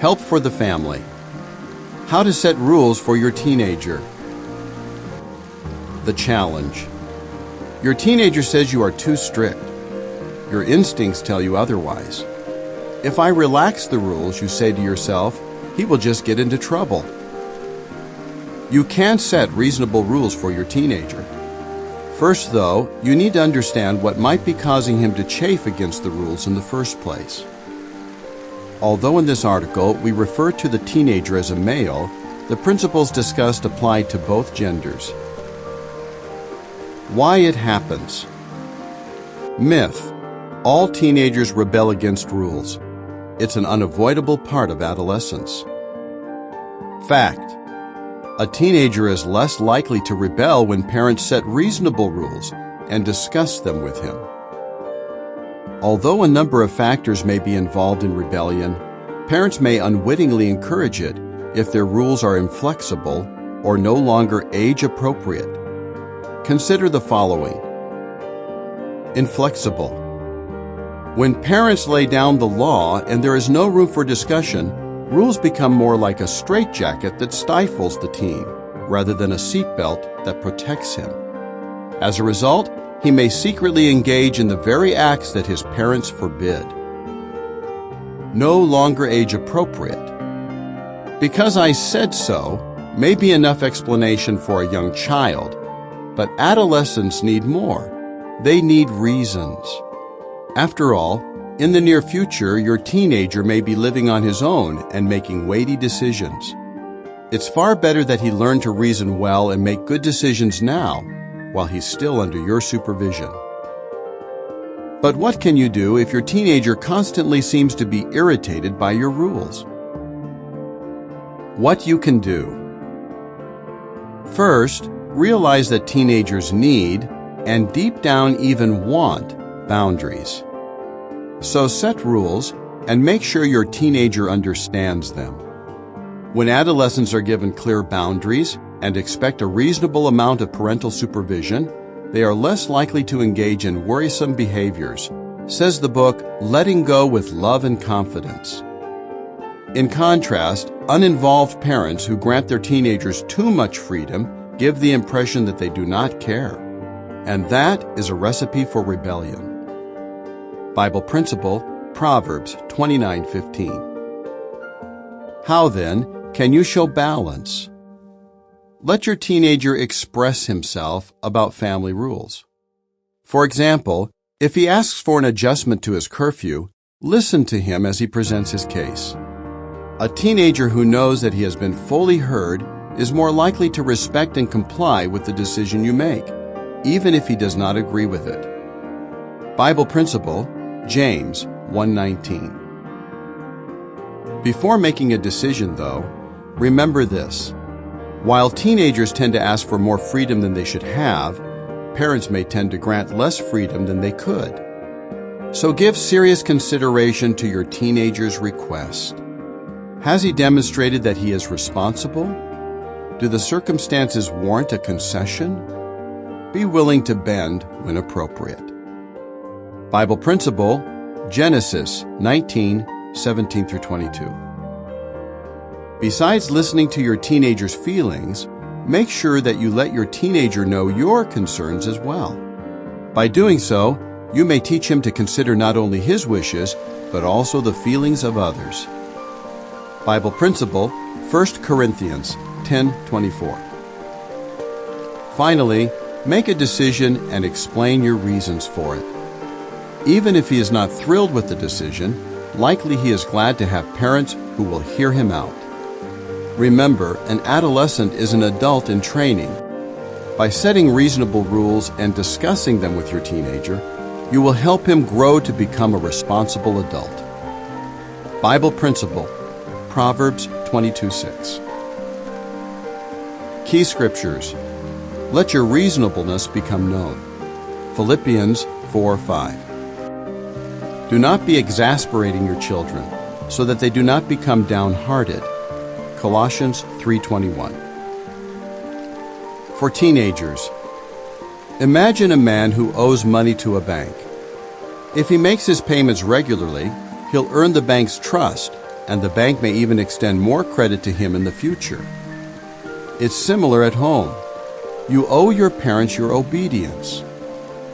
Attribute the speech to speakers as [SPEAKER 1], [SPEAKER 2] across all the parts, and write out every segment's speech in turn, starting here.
[SPEAKER 1] Help for the family. How to set rules for your teenager. The challenge. Your teenager says you are too strict. Your instincts tell you otherwise. If I relax the rules, you say to yourself, he will just get into trouble. You can set reasonable rules for your teenager. First, though, you need to understand what might be causing him to chafe against the rules in the first place. Although in this article we refer to the teenager as a male, the principles discussed apply to both genders. Why it happens. Myth. All teenagers rebel against rules. It's an unavoidable part of adolescence. Fact. A teenager is less likely to rebel when parents set reasonable rules and discuss them with him. Although a number of factors may be involved in rebellion, parents may unwittingly encourage it if their rules are inflexible or no longer age-appropriate. Consider the following. Inflexible. When parents lay down the law and there is no room for discussion, rules become more like a straitjacket that stifles the teen, rather than a seatbelt that protects him. As a result, he may secretly engage in the very acts that his parents forbid. No longer age-appropriate. Because I said so may be enough explanation for a young child, but adolescents need more. They need reasons. After all, in the near future, your teenager may be living on his own and making weighty decisions. It's far better that he learn to reason well and make good decisions now, while he's still under your supervision. But what can you do if your teenager constantly seems to be irritated by your rules? What you can do. First, realize that teenagers need, and deep down even want, boundaries. So set rules and make sure your teenager understands them. When adolescents are given clear boundaries and expect a reasonable amount of parental supervision, they are less likely to engage in worrisome behaviors, says the book Letting Go with Love and Confidence. In contrast, uninvolved parents who grant their teenagers too much freedom give the impression that they do not care. And that is a recipe for rebellion. Bible principle, Proverbs 29:15. How then can you show balance? Let your teenager express himself about family rules. For example, if he asks for an adjustment to his curfew, listen to him as he presents his case. A teenager who knows that he has been fully heard is more likely to respect and comply with the decision you make, even if he does not agree with it. Bible principle, James 1:19. Before making a decision, though, remember this. While teenagers tend to ask for more freedom than they should have, parents may tend to grant less freedom than they could. So give serious consideration to your teenager's request. Has he demonstrated that he is responsible? Do the circumstances warrant a concession? Be willing to bend when appropriate. Bible principle, Genesis 19:17-22. Besides listening to your teenager's feelings, make sure that you let your teenager know your concerns as well. By doing so, you may teach him to consider not only his wishes, but also the feelings of others. Bible principle, 1 Corinthians 10:24. Finally, make a decision and explain your reasons for it. Even if he is not thrilled with the decision, likely he is glad to have parents who will hear him out. Remember, an adolescent is an adult in training. By setting reasonable rules and discussing them with your teenager, you will help him grow to become a responsible adult. Bible principle, Proverbs 22:6. Key scriptures. Let your reasonableness become known. Philippians 4:5. Do not be exasperating your children, so that they do not become downhearted. Colossians 3:21. For teenagers, imagine a man who owes money to a bank. If he makes his payments regularly, he'll earn the bank's trust and the bank may even extend more credit to him in the future. It's similar at home. You owe your parents your obedience.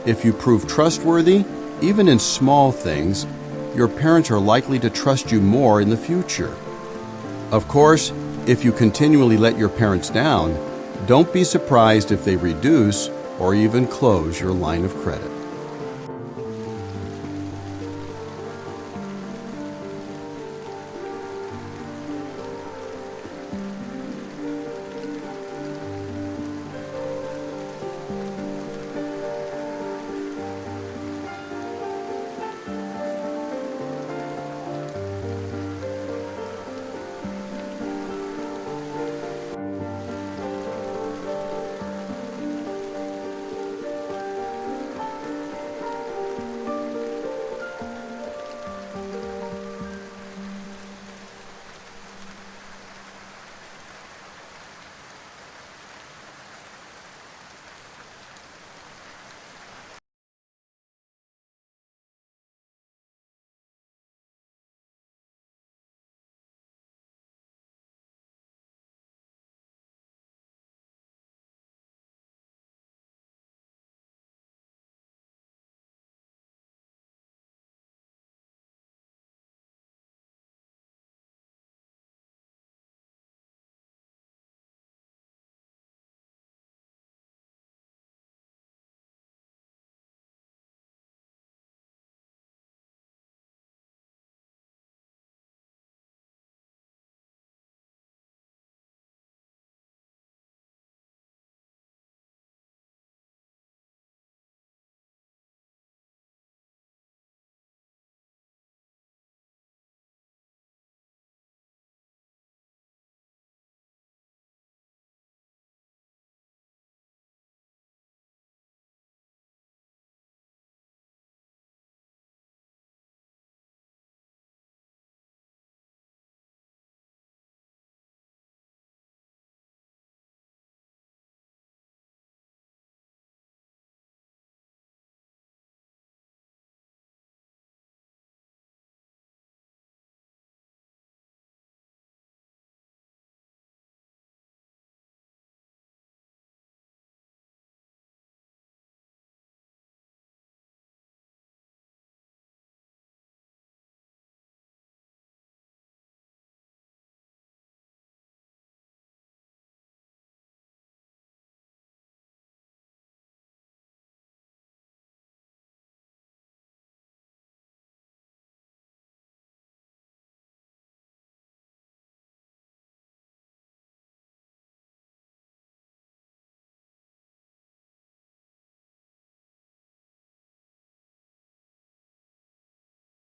[SPEAKER 1] If you prove trustworthy, even in small things, your parents are likely to trust you more in the future. Of course, if you continually let your parents down, don't be surprised if they reduce or even close your line of credit.